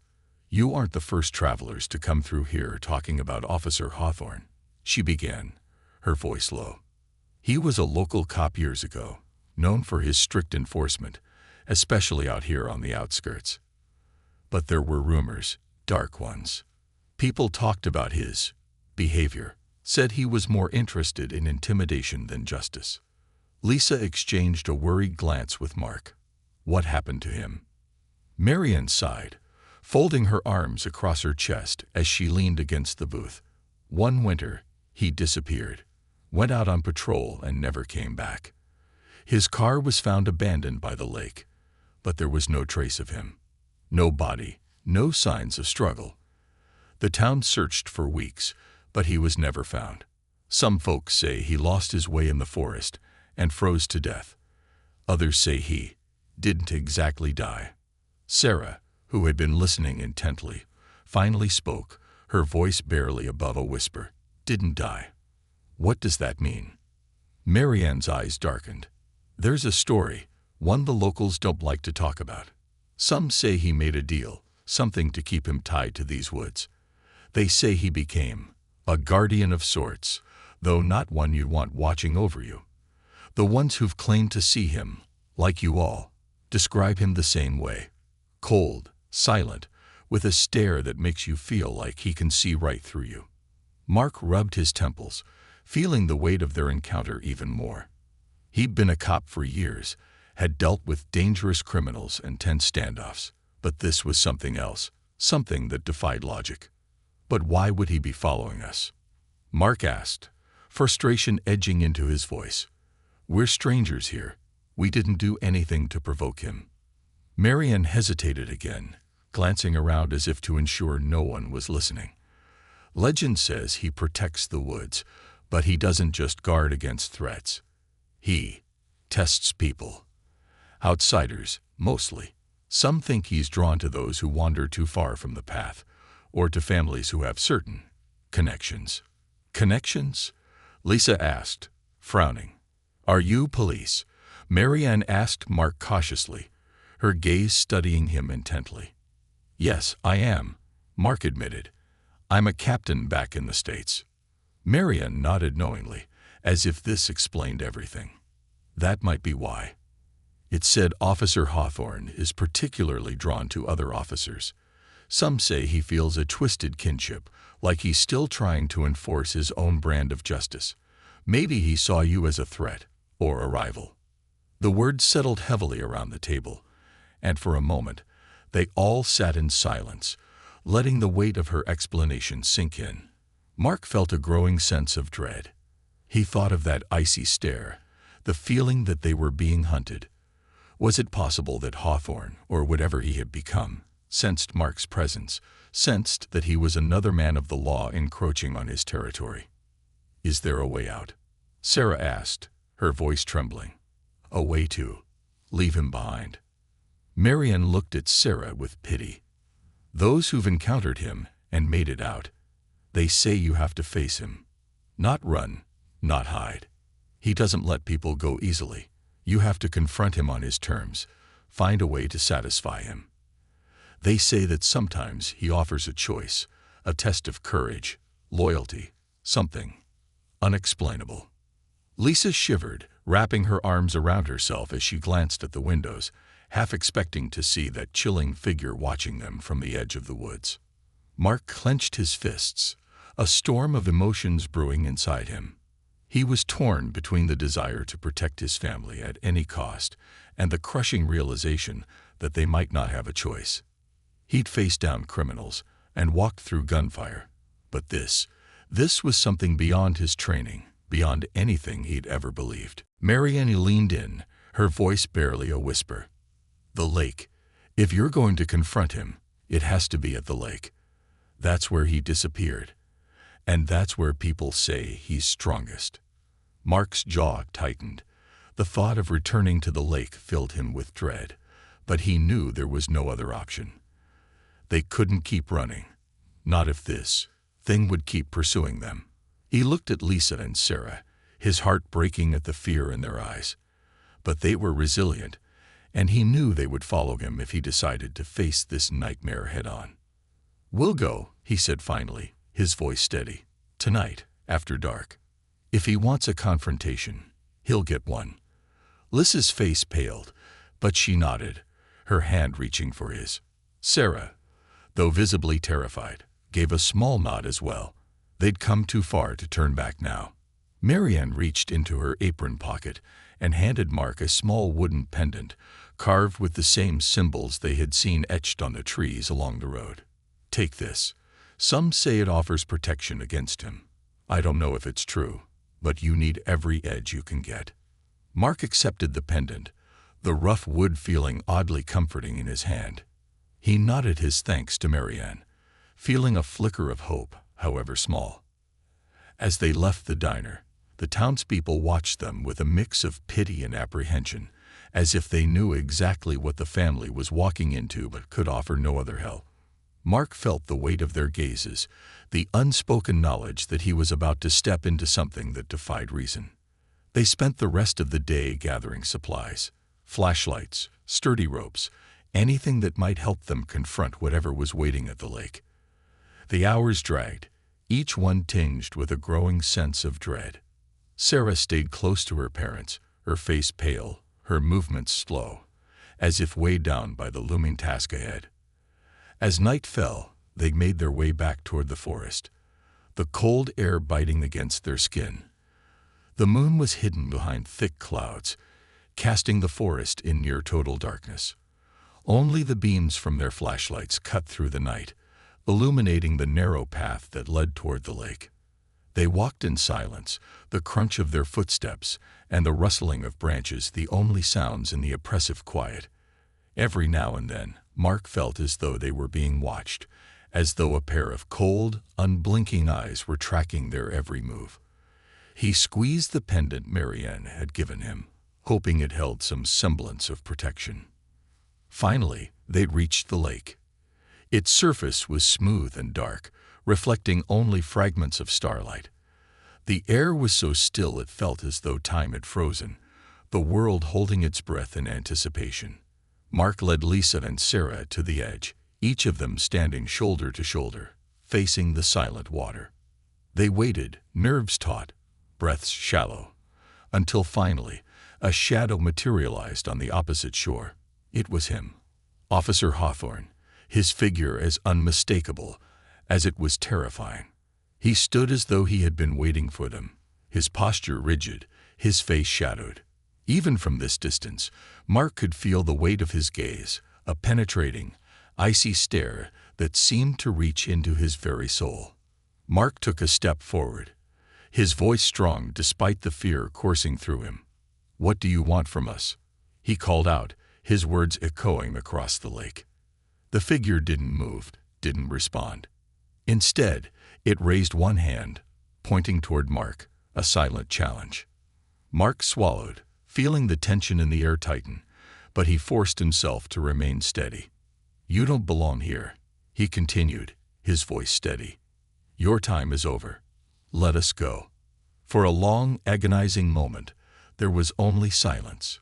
"You aren't the first travelers to come through here talking about Officer Hawthorne," she began, her voice low. "He was a local cop years ago, known for his strict enforcement, especially out here on the outskirts. But there were rumors, dark ones. People talked about his behavior, said he was more interested in intimidation than justice." Lisa exchanged a worried glance with Mark. "What happened to him?" Marianne sighed, folding her arms across her chest as she leaned against the booth. "One winter, he disappeared, went out on patrol and never came back. His car was found abandoned by the lake, but there was no trace of him. No body, no signs of struggle. The town searched for weeks, but he was never found. Some folks say he lost his way in the forest and froze to death. Others say he didn't exactly die." Sarah, who had been listening intently, finally spoke, her voice barely above a whisper. "Didn't die. What does that mean?" Marianne's eyes darkened. "There's a story, one the locals don't like to talk about. Some say he made a deal, something to keep him tied to these woods. They say he became a guardian of sorts, though not one you'd want watching over you. The ones who've claimed to see him, like you all, describe him the same way. Cold, silent, with a stare that makes you feel like he can see right through you." Mark rubbed his temples, feeling the weight of their encounter even more. He'd been a cop for years, had dealt with dangerous criminals and tense standoffs, but this was something else, something that defied logic. "But why would he be following us?" Mark asked, frustration edging into his voice. "We're strangers here. We didn't do anything to provoke him." Marianne hesitated again, glancing around as if to ensure no one was listening. "Legend says he protects the woods, but he doesn't just guard against threats. He tests people. Outsiders, mostly. Some think he's drawn to those who wander too far from the path, or to families who have certain connections." "Connections?" Lisa asked, frowning. "Are you police?" Marianne asked Mark cautiously, her gaze studying him intently. "Yes, I am," Mark admitted. "I'm a captain back in the States." Marianne nodded knowingly, as if this explained everything. That might be why. It said Officer Hawthorne is particularly drawn to other officers. Some say he feels a twisted kinship, like he's still trying to enforce his own brand of justice. Maybe he saw you as a threat, or a rival. The words settled heavily around the table, and for a moment, they all sat in silence, letting the weight of her explanation sink in. Mark felt a growing sense of dread. He thought of that icy stare, the feeling that they were being hunted. Was it possible that Hawthorne, or whatever he had become, sensed Mark's presence, sensed that he was another man of the law encroaching on his territory? "Is there a way out?" Sarah asked, her voice trembling. "A way to leave him behind." Marianne looked at Sarah with pity. "Those who've encountered him and made it out, they say you have to face him. Not run, not hide. He doesn't let people go easily. You have to confront him on his terms, find a way to satisfy him. They say that sometimes he offers a choice, a test of courage, loyalty, something unexplainable." Lisa shivered, wrapping her arms around herself as she glanced at the windows, half expecting to see that chilling figure watching them from the edge of the woods. Mark clenched his fists, a storm of emotions brewing inside him. He was torn between the desire to protect his family at any cost and the crushing realization that they might not have a choice. He'd faced down criminals and walked through gunfire, but this was something beyond his training, beyond anything he'd ever believed. Marianne leaned in, her voice barely a whisper. "The lake. If you're going to confront him, it has to be at the lake. That's where he disappeared. And that's where people say he's strongest." Mark's jaw tightened. The thought of returning to the lake filled him with dread, but he knew there was no other option. They couldn't keep running. Not if this thing would keep pursuing them. He looked at Lisa and Sarah, his heart breaking at the fear in their eyes. But they were resilient, and he knew they would follow him if he decided to face this nightmare head-on. "We'll go," he said finally, his voice steady. "Tonight, after dark. If he wants a confrontation, he'll get one." Lisa's face paled, but she nodded, her hand reaching for his. Sarah, though visibly terrified, gave a small nod as well. They'd come too far to turn back now. Marianne reached into her apron pocket and handed Mark a small wooden pendant, carved with the same symbols they had seen etched on the trees along the road. "Take this. Some say it offers protection against him. I don't know if it's true, but you need every edge you can get." Mark accepted the pendant, the rough wood feeling oddly comforting in his hand. He nodded his thanks to Marianne, feeling a flicker of hope, however small. As they left the diner, the townspeople watched them with a mix of pity and apprehension, as if they knew exactly what the family was walking into but could offer no other help. Mark felt the weight of their gazes, the unspoken knowledge that he was about to step into something that defied reason. They spent the rest of the day gathering supplies, flashlights, sturdy ropes, anything that might help them confront whatever was waiting at the lake. The hours dragged, each one tinged with a growing sense of dread. Sarah stayed close to her parents, her face pale, her movements slow, as if weighed down by the looming task ahead. As night fell, they made their way back toward the forest, the cold air biting against their skin. The moon was hidden behind thick clouds, casting the forest in near total darkness. Only the beams from their flashlights cut through the night, illuminating the narrow path that led toward the lake. They walked in silence, the crunch of their footsteps and the rustling of branches the only sounds in the oppressive quiet. Every now and then, Mark felt as though they were being watched, as though a pair of cold, unblinking eyes were tracking their every move. He squeezed the pendant Marianne had given him, hoping it held some semblance of protection. Finally, they'd reached the lake. Its surface was smooth and dark, reflecting only fragments of starlight. The air was so still it felt as though time had frozen, the world holding its breath in anticipation. Mark led Lisa and Sarah to the edge, each of them standing shoulder to shoulder, facing the silent water. They waited, nerves taut, breaths shallow, until finally a shadow materialized on the opposite shore. It was him, Officer Hawthorne, his figure as unmistakable as it was terrifying. He stood as though he had been waiting for them, his posture rigid, his face shadowed. Even from this distance, Mark could feel the weight of his gaze, a penetrating, icy stare that seemed to reach into his very soul. Mark took a step forward, his voice strong despite the fear coursing through him. "What do you want from us?" he called out, his words echoing across the lake. The figure didn't move, didn't respond. Instead, it raised one hand, pointing toward Mark, a silent challenge. Mark swallowed, feeling the tension in the air tighten, but he forced himself to remain steady. "You don't belong here," he continued, his voice steady. "Your time is over. Let us go." For a long, agonizing moment, there was only silence.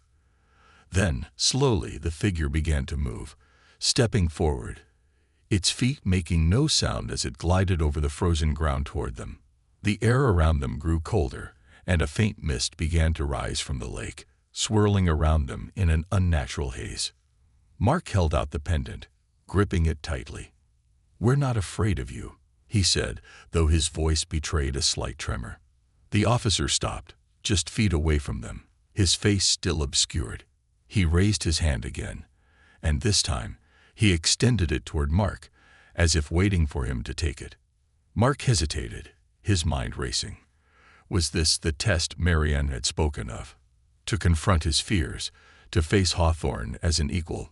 Then, slowly, the figure began to move, stepping forward, its feet making no sound as it glided over the frozen ground toward them. The air around them grew colder, and a faint mist began to rise from the lake, swirling around them in an unnatural haze. Mark held out the pendant, gripping it tightly. "We're not afraid of you," he said, though his voice betrayed a slight tremor. The officer stopped, just feet away from them, his face still obscured. He raised his hand again, and this time he extended it toward Mark, as if waiting for him to take it. Mark hesitated, his mind racing. Was this the test Marianne had spoken of? To confront his fears, to face Hawthorne as an equal?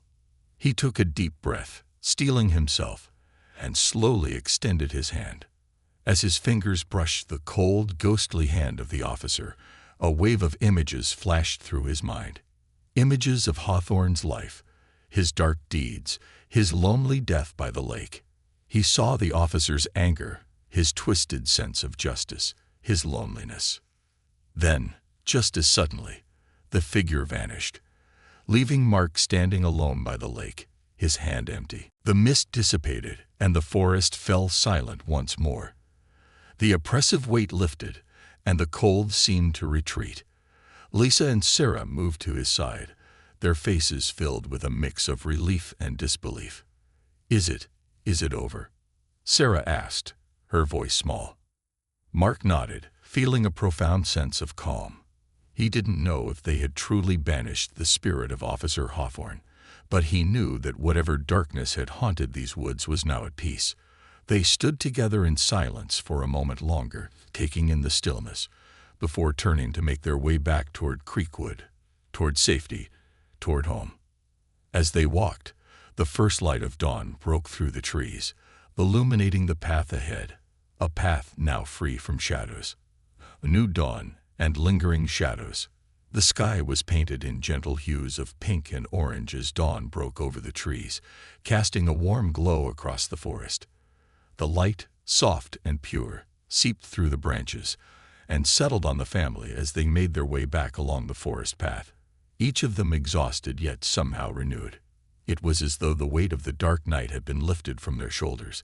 He took a deep breath, steeling himself, and slowly extended his hand. As his fingers brushed the cold, ghostly hand of the officer, a wave of images flashed through his mind. Images of Hawthorne's life, his dark deeds, his lonely death by the lake. He saw the officer's anger, his twisted sense of justice, his loneliness. Then, just as suddenly, the figure vanished, leaving Mark standing alone by the lake, his hand empty. The mist dissipated, and the forest fell silent once more. The oppressive weight lifted, and the cold seemed to retreat. Lisa and Sarah moved to his side, their faces filled with a mix of relief and disbelief. Is it over?" Sarah asked, her voice small. Mark nodded, feeling a profound sense of calm. He didn't know if they had truly banished the spirit of Officer Hawthorne, but he knew that whatever darkness had haunted these woods was now at peace. They stood together in silence for a moment longer, taking in the stillness, before turning to make their way back toward Creekwood, toward safety, toward home. As they walked, the first light of dawn broke through the trees, illuminating the path ahead, a path now free from shadows. A new dawn and lingering shadows. The sky was painted in gentle hues of pink and orange as dawn broke over the trees, casting a warm glow across the forest. The light, soft and pure, seeped through the branches and settled on the family as they made their way back along the forest path, each of them exhausted yet somehow renewed. It was as though the weight of the dark night had been lifted from their shoulders,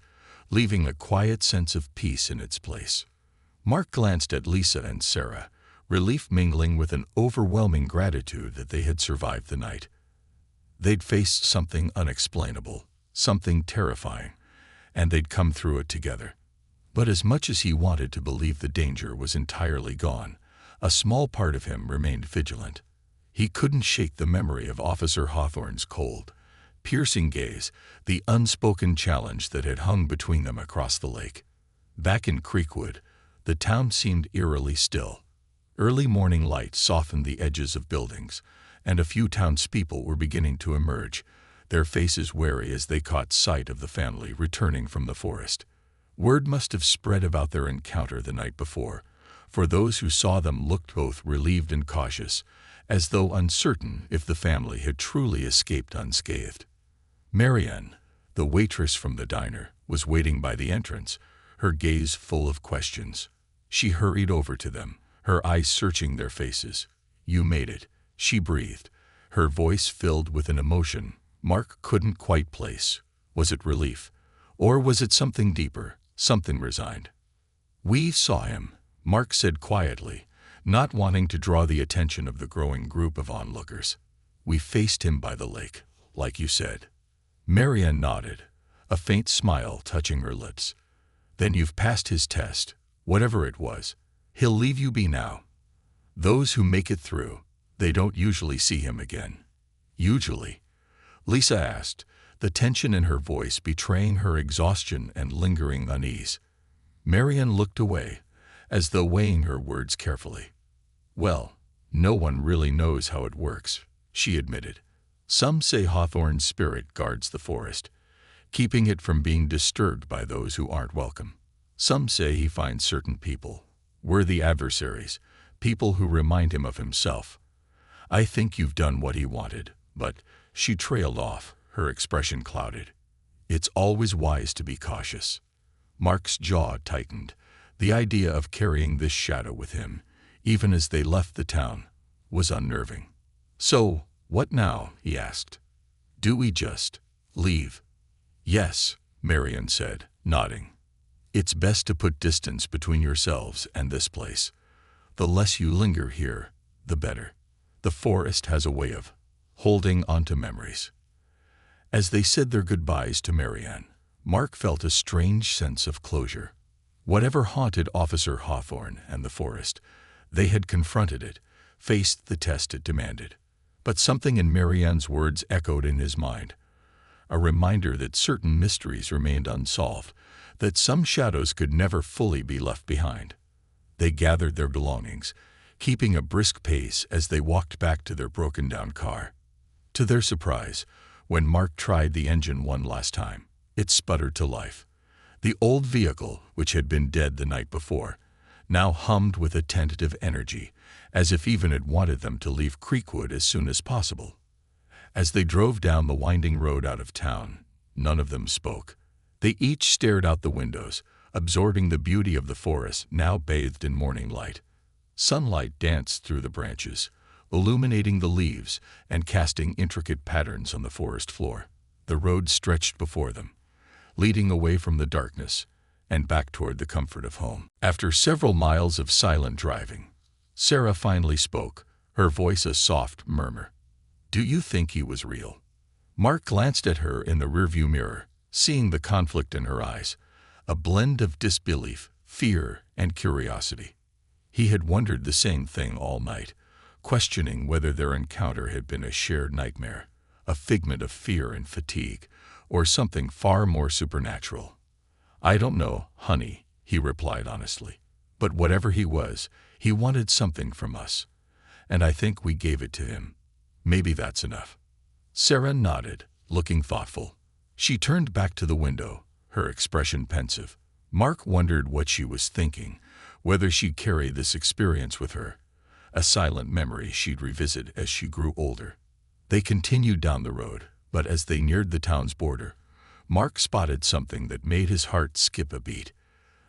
leaving a quiet sense of peace in its place. Mark glanced at Lisa and Sarah, relief mingling with an overwhelming gratitude that they had survived the night. They'd faced something unexplainable, something terrifying, and they'd come through it together. But as much as he wanted to believe the danger was entirely gone, a small part of him remained vigilant. He couldn't shake the memory of Officer Hawthorne's cold, piercing gaze, the unspoken challenge that had hung between them across the lake. Back in Creekwood, the town seemed eerily still. Early morning light softened the edges of buildings, and a few townspeople were beginning to emerge, their faces wary as they caught sight of the family returning from the forest. Word must have spread about their encounter the night before, for those who saw them looked both relieved and cautious, as though uncertain if the family had truly escaped unscathed. Marianne, the waitress from the diner, was waiting by the entrance, her gaze full of questions. She hurried over to them, her eyes searching their faces. "You made it," she breathed, her voice filled with an emotion Mark couldn't quite place. Was it relief? Or was it something deeper, something resigned? "We saw him," Mark said quietly, not wanting to draw the attention of the growing group of onlookers. "We faced him by the lake, like you said." Marianne nodded, a faint smile touching her lips. "Then you've passed his test, whatever it was. He'll leave you be now. Those who make it through, they don't usually see him again." "Usually?" Lisa asked, the tension in her voice betraying her exhaustion and lingering unease. Marianne looked away, as though weighing her words carefully. "Well, no one really knows how it works," she admitted. Some say Hawthorne's spirit guards the forest, keeping it from being disturbed by those who aren't welcome. Some say he finds certain people, worthy adversaries, people who remind him of himself. I think you've done what he wanted, but she trailed off, her expression clouded. It's always wise to be cautious. Mark's jaw tightened. The idea of carrying this shadow with him, even as they left the town, was unnerving. So, what now? He asked. Do we just leave? Yes, Marian said, nodding. It's best to put distance between yourselves and this place. The less you linger here, the better. The forest has a way of holding onto memories. As they said their goodbyes to Marianne, Mark felt a strange sense of closure. Whatever haunted Officer Hawthorne and the forest, they had confronted it, faced the test it demanded. But something in Marianne's words echoed in his mind, a reminder that certain mysteries remained unsolved, that some shadows could never fully be left behind. They gathered their belongings, keeping a brisk pace as they walked back to their broken-down car. To their surprise, when Mark tried the engine one last time, it sputtered to life. The old vehicle, which had been dead the night before, now hummed with a tentative energy, as if even it wanted them to leave Creekwood as soon as possible. As they drove down the winding road out of town, none of them spoke. They each stared out the windows, absorbing the beauty of the forest now bathed in morning light. Sunlight danced through the branches, illuminating the leaves and casting intricate patterns on the forest floor. The road stretched before them, leading away from the darkness and back toward the comfort of home. After several miles of silent driving, Sarah finally spoke, her voice a soft murmur. Do you think he was real? Mark glanced at her in the rearview mirror, seeing the conflict in her eyes, a blend of disbelief, fear, and curiosity. He had wondered the same thing all night, questioning whether their encounter had been a shared nightmare, a figment of fear and fatigue, or something far more supernatural. I don't know, honey, he replied honestly. But whatever he was, he wanted something from us. And I think we gave it to him. Maybe that's enough. Sarah nodded, looking thoughtful. She turned back to the window, her expression pensive. Mark wondered what she was thinking, whether she'd carry this experience with her, a silent memory she'd revisit as she grew older. They continued down the road, but as they neared the town's border, Mark spotted something that made his heart skip a beat.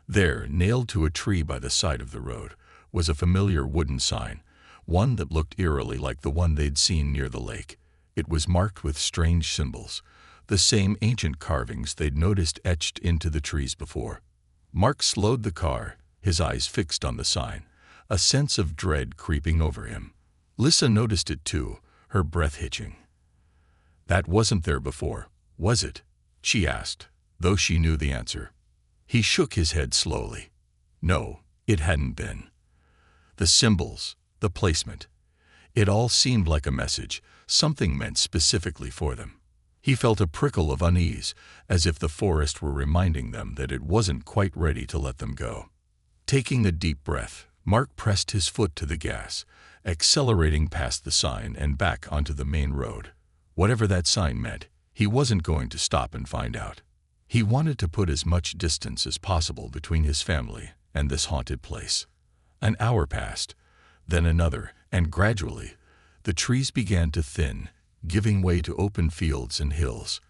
There, nailed to a tree by the side of the road, was a familiar wooden sign, one that looked eerily like the one they'd seen near the lake. It was marked with strange symbols, the same ancient carvings they'd noticed etched into the trees before. Mark slowed the car, his eyes fixed on the sign, a sense of dread creeping over him. Lissa noticed it too, her breath hitching. That wasn't there before, was it? She asked, though she knew the answer. He shook his head slowly. No, it hadn't been. The symbols, the placement, it all seemed like a message, something meant specifically for them. He felt a prickle of unease, as if the forest were reminding them that it wasn't quite ready to let them go. Taking a deep breath, Mark pressed his foot to the gas, accelerating past the sign and back onto the main road. Whatever that sign meant, he wasn't going to stop and find out. He wanted to put as much distance as possible between his family and this haunted place. An hour passed, then another, and gradually, the trees began to thin, giving way to open fields and hills.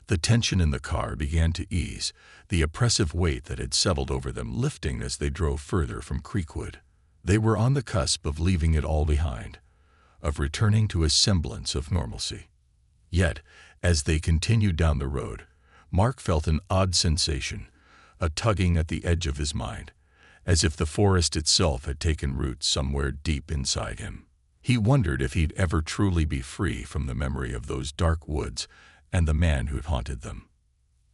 The tension in the car began to ease, the oppressive weight that had settled over them lifting as they drove further from Creekwood. They were on the cusp of leaving it all behind, of returning to a semblance of normalcy. Yet, as they continued down the road, Mark felt an odd sensation, a tugging at the edge of his mind, as if the forest itself had taken root somewhere deep inside him. He wondered if he'd ever truly be free from the memory of those dark woods and the man who'd haunted them.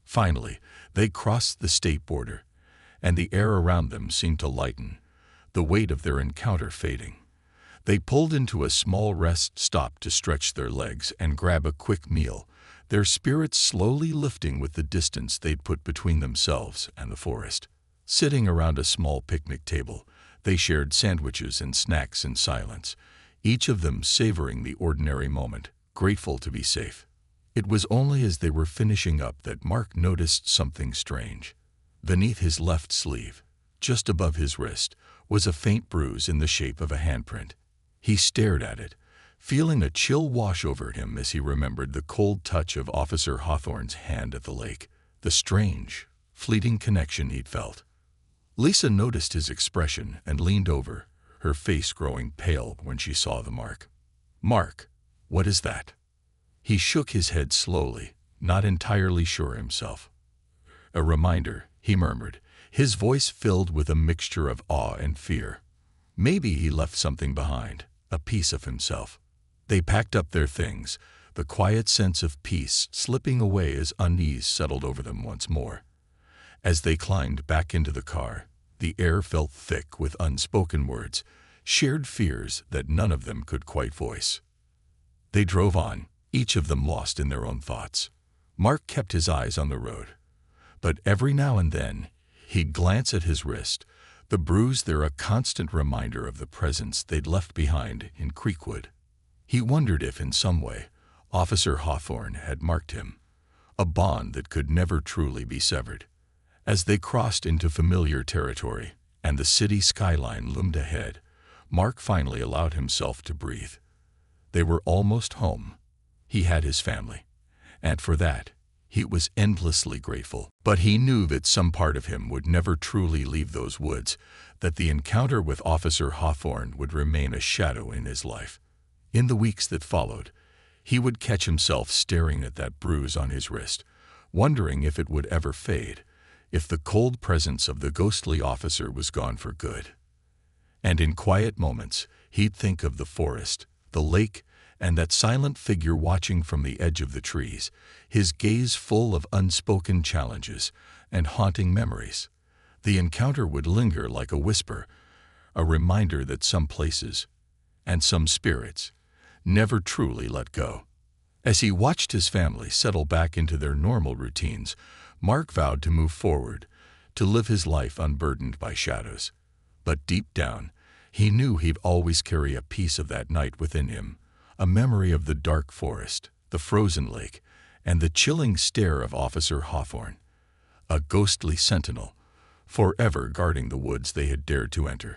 Finally, they crossed the state border, and the air around them seemed to lighten, the weight of their encounter fading. They pulled into a small rest stop to stretch their legs and grab a quick meal, their spirits slowly lifting with the distance they'd put between themselves and the forest. Sitting around a small picnic table, they shared sandwiches and snacks in silence, each of them savoring the ordinary moment, grateful to be safe. It was only as they were finishing up that Mark noticed something strange. Beneath his left sleeve, just above his wrist, was a faint bruise in the shape of a handprint. He stared at it, feeling a chill wash over him as he remembered the cold touch of Officer Hawthorne's hand at the lake, the strange, fleeting connection he'd felt. Lisa noticed his expression and leaned over, her face growing pale when she saw the mark. "Mark, what is that?" He shook his head slowly, not entirely sure himself. "A reminder," he murmured, his voice filled with a mixture of awe and fear. Maybe he left something behind, a piece of himself. They packed up their things, the quiet sense of peace slipping away as unease settled over them once more. As they climbed back into the car, the air felt thick with unspoken words, shared fears that none of them could quite voice. They drove on, each of them lost in their own thoughts. Mark kept his eyes on the road, but every now and then he'd glance at his wrist, the bruise there a constant reminder of the presence they'd left behind in Creekwood. He wondered if, in some way, Officer Hawthorne had marked him, a bond that could never truly be severed. As they crossed into familiar territory and the city skyline loomed ahead, Mark finally allowed himself to breathe. They were almost home. He had his family, and for that, he was endlessly grateful. But he knew that some part of him would never truly leave those woods, that the encounter with Officer Hawthorne would remain a shadow in his life. In the weeks that followed, he would catch himself staring at that bruise on his wrist, wondering if it would ever fade, if the cold presence of the ghostly officer was gone for good. And in quiet moments, he'd think of the forest, the lake, and that silent figure watching from the edge of the trees, his gaze full of unspoken challenges and haunting memories. The encounter would linger like a whisper, a reminder that some places, and some spirits, never truly let go. As he watched his family settle back into their normal routines, Mark vowed to move forward, to live his life unburdened by shadows. But deep down, he knew he'd always carry a piece of that night within him, a memory of the dark forest, the frozen lake, and the chilling stare of Officer Hawthorne, a ghostly sentinel, forever guarding the woods they had dared to enter.